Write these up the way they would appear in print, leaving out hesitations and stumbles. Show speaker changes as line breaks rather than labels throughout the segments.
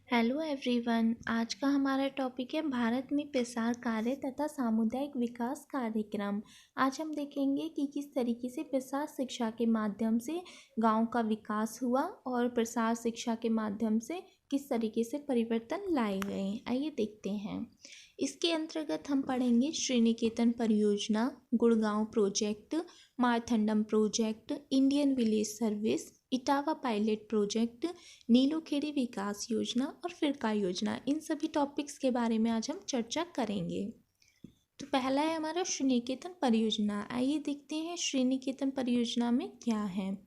Hello everyone. आज का हमारा टॉपिक है भारत में प्रसार कार्य तथा सामुदायिक विकास कार्यक्रम। आज हम देखेंगे कि किस तरीके से प्रसार शिक्षा के माध्यम से गांव का विकास हुआ और प्रसार शिक्षा के माध्यम से किस तरीके से परिवर्तन लाए गए। आइए देखते हैं। इसके अंतर्गत हम पढ़ेंगे श्रीनिकेतन परियोजना, Gurgaon project, Marthandam project, Indian village service, Etawah pilot project, Nilokheri विकास योजना और फिरका योजना। इन सभी टॉपिक्स के बारे में आज हम चर्चा करेंगे। तो पहला है हमारा श्रीनिकेतन परियोजना। आइए देखते हैं श्रीनिकेतन परियोजना में क्या है।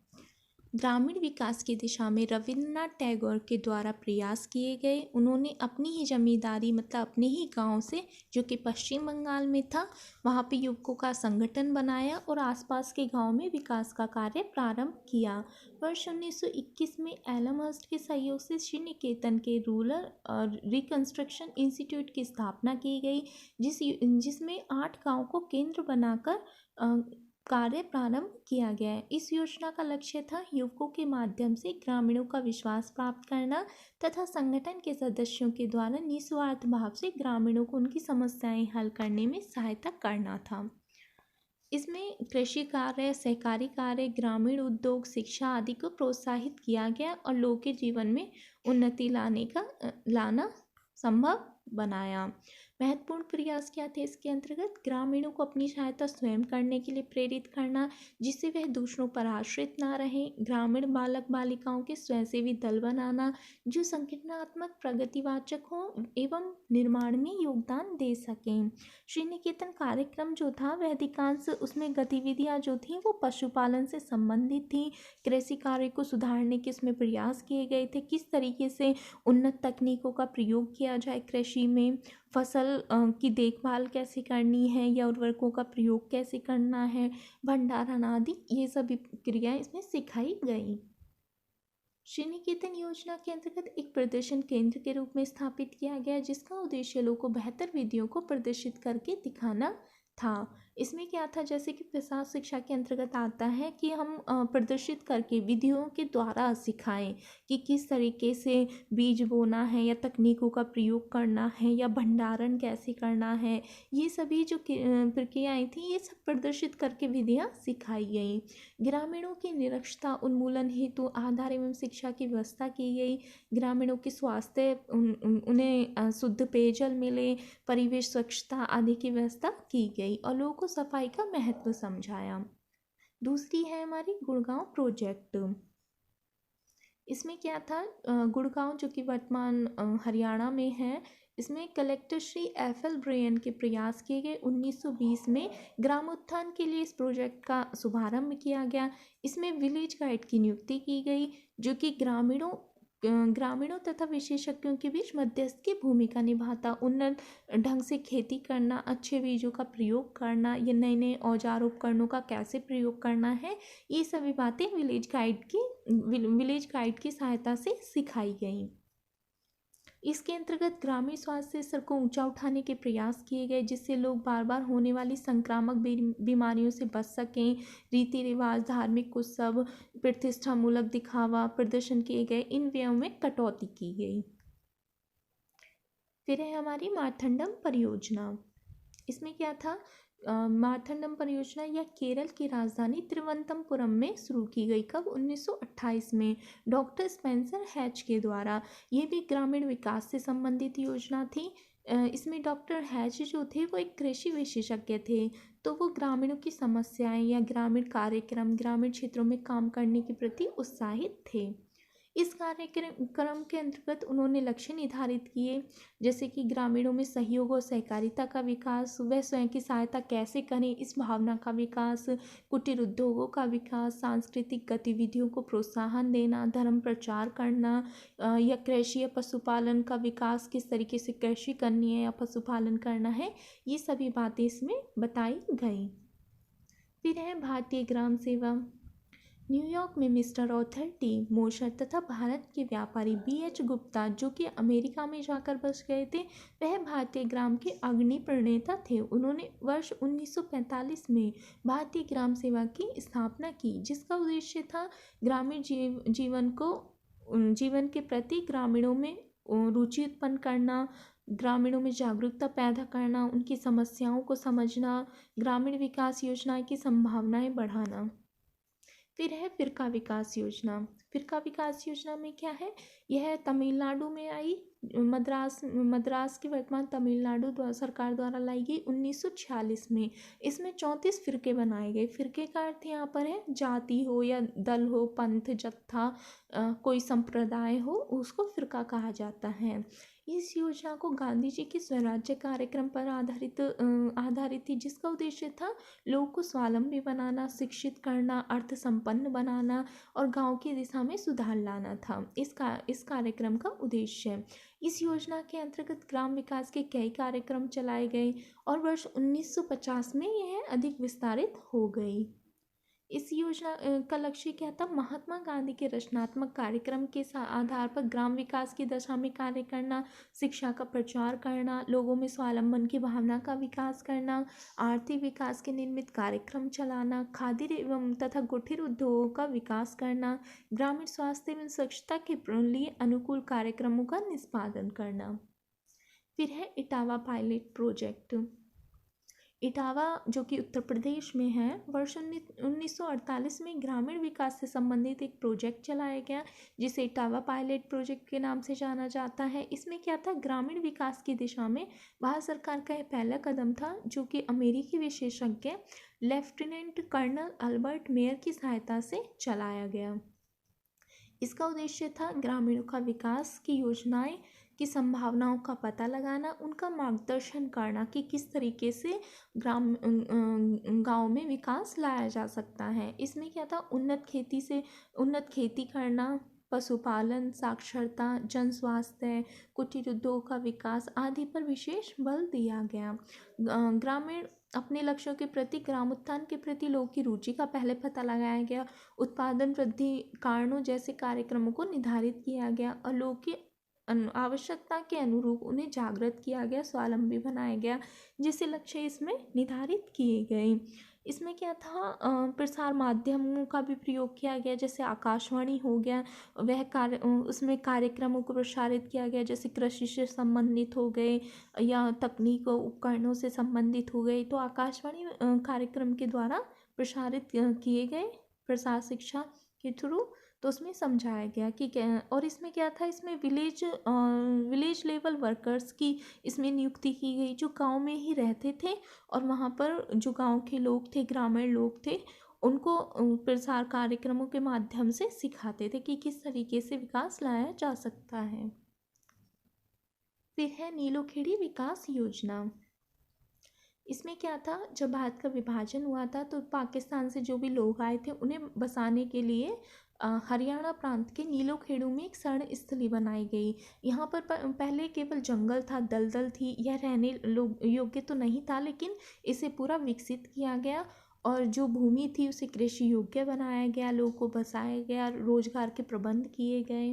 ग्रामीण विकास की दिशा में रविन्द्रनाथ टैगोर के द्वारा प्रयास किए गए। उन्होंने अपनी ही जमींदारी मतलब अपने ही गांव से, जो कि पश्चिम बंगाल में था, वहां पे युवकों का संगठन बनाया और आसपास के गांव में विकास का कार्य प्रारंभ किया। वर्ष 1921 में एलमहर्स्ट के सहयोग से श्रीनिकेतन के रूरल रिकंस्ट्रक्शन इंस्टीट्यूट की स्थापना की गई, जिसमें 8 गाँव को केंद्र बनाकर कार्य प्रारंभ किया गया है। इस योजना का लक्ष्य था युवकों के माध्यम से ग्रामीणों का विश्वास प्राप्त करना तथा संगठन के सदस्यों के द्वारा निस्वार्थ भाव से ग्रामीणों को उनकी समस्याएं हल करने में सहायता करना था। इसमें कृषि कार्य, सहकारी कार्य, ग्रामीण उद्योग, शिक्षा आदि को प्रोत्साहित किया गया और लोगों के जीवन में उन्नति लाना संभव बनाया। महत्वपूर्ण प्रयास क्या थे इसके अंतर्गत? ग्रामीणों को अपनी सहायता स्वयं करने के लिए प्रेरित करना, जिससे वह दूसरों पर आश्रित ना रहें। ग्रामीण बालक बालिकाओं के स्वयंसेवी दल बनाना, जो संगठनात्मक प्रगतिवाचक हों एवं निर्माण में योगदान दे सकें। श्रीनिकेतन कार्यक्रम जो था वह अधिकांश उसमें गतिविधियां जो थी वो पशुपालन से संबंधित थी। कृषि कार्य को सुधारने के इसमें प्रयास किए गए थे। किस तरीके से उन्नत तकनीकों का प्रयोग किया जाए कृषि में, फसल की देखभाल कैसे करनी है या उर्वरकों का प्रयोग कैसे करना है, भंडारण आदि, ये सभी क्रियाएं इसमें सिखाई गई। श्रीनिकेतन योजना के अंतर्गत एक प्रदर्शन केंद्र के रूप में स्थापित किया गया, जिसका उद्देश्य लोगों को बेहतर विधियों को प्रदर्शित करके दिखाना था। इसमें क्या था, जैसे कि प्रसार शिक्षा के अंतर्गत आता है कि हम प्रदर्शित करके विधियों के द्वारा सिखाएं कि किस तरीके से बीज बोना है या तकनीकों का प्रयोग करना है या भंडारण कैसे करना है। ये सभी जो प्रक्रियाएं थी ये सब प्रदर्शित करके विधियाँ सिखाई गई। ग्रामीणों की निरक्षरता उन्मूलन हेतु आधार एवं शिक्षा की व्यवस्था की गई। ग्रामीणों के स्वास्थ्य, उन्हें शुद्ध पेयजल मिले, परिवेश स्वच्छता आदि की व्यवस्था की गई और लोगों को सफाई का महत्व समझाया। दूसरी है हमारी गुड़गांव प्रोजेक्ट। इसमें क्या था, गुड़गांव जो कि वर्तमान हरियाणा में है, इसमें कलेक्टर श्री एफ.एल. ब्रेयन के प्रयास किए गए। 1920 में ग्रामोत्थान के लिए इस प्रोजेक्ट का शुभारंभ किया गया। इसमें विलेज गाइड की नियुक्ति की गई, जो कि ग्रामीणों तथा विशेषज्ञों के बीच मध्यस्थ की भूमिका निभाता। उन्नत ढंग से खेती करना, अच्छे बीजों का प्रयोग करना, या नए नए औजार उपकरणों का कैसे प्रयोग करना है, ये सभी बातें विलेज गाइड की सहायता से सिखाई गई। इसके अंतर्गत ग्रामीण स्वास्थ्य स्तर को ऊंचा उठाने के प्रयास किए गए, जिससे लोग बार बार होने वाली संक्रामक बीमारियों से बच सकें। रीति रिवाज, धार्मिक उत्सव, प्रतिष्ठामूलक दिखावा प्रदर्शन किए गए। इन व्ययों में कटौती की गई। फिर है हमारी मारथंडम परियोजना। इसमें क्या था, मारथंडम परियोजना यह केरल की राजधानी तिरुवनंतपुरम में शुरू की गई। कब? 1928 में डॉक्टर स्पेंसर हैच के द्वारा। ये भी ग्रामीण विकास से संबंधित योजना थी। इसमें डॉक्टर हैच जो थे वो एक कृषि विशेषज्ञ थे, तो वो ग्रामीणों की समस्याएं या ग्रामीण कार्यक्रम, ग्रामीण क्षेत्रों में काम करने के प्रति उत्साहित थे। इस कार्यक्रम के अंतर्गत उन्होंने लक्ष्य निर्धारित किए, जैसे कि ग्रामीणों में सहयोग और सहकारिता का विकास, वह स्वयं की सहायता कैसे करें, इस भावना का विकास, कुटीर उद्योगों का विकास, सांस्कृतिक गतिविधियों को प्रोत्साहन देना, धर्म प्रचार करना, या कृषि या पशुपालन का विकास, किस तरीके से कृषि करनी है या पशुपालन करना है, ये सभी बातें इसमें बताई गई। फिर है भारतीय ग्राम सेवा। न्यूयॉर्क में मिस्टर ऑर्थर टी मोशर तथा भारत के व्यापारी B.H. गुप्ता, जो कि अमेरिका में जाकर बस गए थे, वह भारतीय ग्राम के अग्रणी प्रणेता थे। उन्होंने वर्ष 1945 में भारतीय ग्राम सेवा की स्थापना की, जिसका उद्देश्य था ग्रामीण जीवन के प्रति ग्रामीणों में रुचि उत्पन्न करना, ग्रामीणों में जागरूकता पैदा करना, उनकी समस्याओं को समझना, ग्रामीण विकास योजना की संभावनाएं बढ़ाना। फिर है फ़िरका विकास योजना। फ़िरका विकास योजना में क्या है, यह तमिलनाडु में आई, मद्रास की वर्तमान तमिलनाडु सरकार द्वारा लाई गई 1946 में। इसमें 34 फ़िरके बनाए गए। फ़िरके का अर्थ यहाँ पर है जाति हो या दल हो, पंथ, जत्था, कोई संप्रदाय हो, उसको फ़िरका कहा जाता है। इस योजना को गांधी जी के स्वराज्य कार्यक्रम पर आधारित थी, जिसका उद्देश्य था लोगों को स्वावलंबी बनाना, शिक्षित करना, अर्थ संपन्न बनाना और गांव की दिशा में सुधार लाना था इस कार्यक्रम का उद्देश्य। इस योजना के अंतर्गत ग्राम विकास के कई कार्यक्रम चलाए गए और वर्ष 1950 में यह अधिक विस्तारित हो गई। इस योजना का लक्ष्य क्या था, महात्मा गांधी के रचनात्मक कार्यक्रम के आधार पर ग्राम विकास की दिशा में कार्य करना, शिक्षा का प्रचार करना, लोगों में स्वावलंबन की भावना का विकास करना, आर्थिक विकास के निर्मित कार्यक्रम चलाना, खादी एवं तथा कुटीर उद्योगों का विकास करना, ग्रामीण स्वास्थ्य एवं स्वच्छता के लिए अनुकूल कार्यक्रमों का निष्पादन करना। फिर है इटावा पायलट प्रोजेक्ट। इटावा जो कि उत्तर प्रदेश में है, वर्ष 1948 में ग्रामीण विकास से संबंधित एक प्रोजेक्ट चलाया गया, जिसे इटावा पायलट प्रोजेक्ट के नाम से जाना जाता है। इसमें क्या था, ग्रामीण विकास की दिशा में भारत सरकार का यह पहला कदम था, जो कि अमेरिकी विशेषज्ञ लेफ्टिनेंट कर्नल अल्बर्ट मेयर की सहायता से चलाया गया। इसका उद्देश्य था ग्रामीणों का विकास की योजनाएं की संभावनाओं का पता लगाना, उनका मार्गदर्शन करना कि किस तरीके से गांव में विकास लाया जा सकता है। इसमें क्या था, उन्नत खेती करना, पशुपालन, साक्षरता, जन स्वास्थ्य, कुटीर उद्योग का विकास आदि पर विशेष बल दिया गया। ग्रामीण अपने लक्ष्यों के प्रति, ग्रामोत्थान के प्रति लोगों की रुचि का पहले पता लगाया गया, उत्पादन वृद्धि कारणों जैसे कार्यक्रमों को निर्धारित किया गया और लोगों की आवश्यकता के अनुरूप उन्हें जागृत किया गया, स्वावलंबी बनाया गया, जिससे लक्ष्य इसमें निर्धारित किए गए। इसमें क्या था, प्रसार माध्यमों का भी प्रयोग किया गया, जैसे आकाशवाणी हो गया, उसमें कार्यक्रमों को प्रसारित किया गया, जैसे कृषि से संबंधित हो गए या तकनीक उपकरणों से संबंधित हो गए, तो आकाशवाणी कार्यक्रम के द्वारा प्रसारित किए गए, प्रसार शिक्षा के थ्रू। तो उसमें समझाया गया कि और इसमें क्या था, इसमें विलेज लेवल वर्कर्स की इसमें नियुक्ति की गई, जो गांव में ही रहते थे और वहाँ पर जो गांव के लोग थे, ग्रामीण लोग थे, उनको प्रसार कार्यक्रमों के माध्यम से सिखाते थे कि किस तरीके से विकास लाया जा सकता है। फिर है नीलोखेड़ी विकास योजना। इसमें क्या था, जब भारत का विभाजन हुआ था तो पाकिस्तान से जो भी लोग आए थे उन्हें बसाने के लिए हरियाणा प्रांत के नीलोखेड़ू में एक शरण स्थली बनाई गई। यहाँ पर पहले केवल जंगल था, दलदल थी, यह रहने योग्य तो नहीं था, लेकिन इसे पूरा विकसित किया गया और जो भूमि थी उसे कृषि योग्य बनाया गया, लोगों को बसाया गया, रोजगार के प्रबंध किए गए।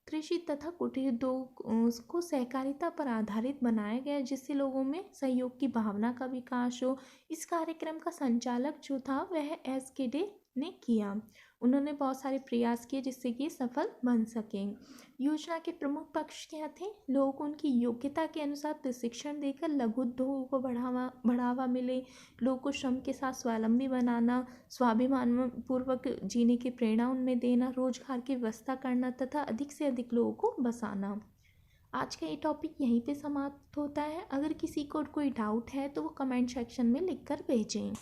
कृषि तथा कुटीर उद्योग को सहकारिता पर आधारित बनाया गया, जिससे लोगों में सहयोग की भावना का विकास हो। इस कार्यक्रम का संचालक जो था वह SK डे ने किया। उन्होंने बहुत सारे प्रयास किए जिससे कि सफल बन सके। योजना के प्रमुख पक्ष क्या थे, लोगों को उनकी योग्यता के अनुसार प्रशिक्षण देकर लघु उद्योगों को बढ़ावा मिले, लोगों को श्रम के साथ स्वावलंबी बनाना, स्वाभिमान पूर्वक जीने की प्रेरणा उनमें देना, रोजगार की व्यवस्था करना तथा अधिक से अधिक लोगों को बसाना। आज का ये टॉपिक यहीं पे समाप्त होता है। अगर किसी को कोई डाउट है तो वो कमेंट सेक्शन में लिख कर भेजें।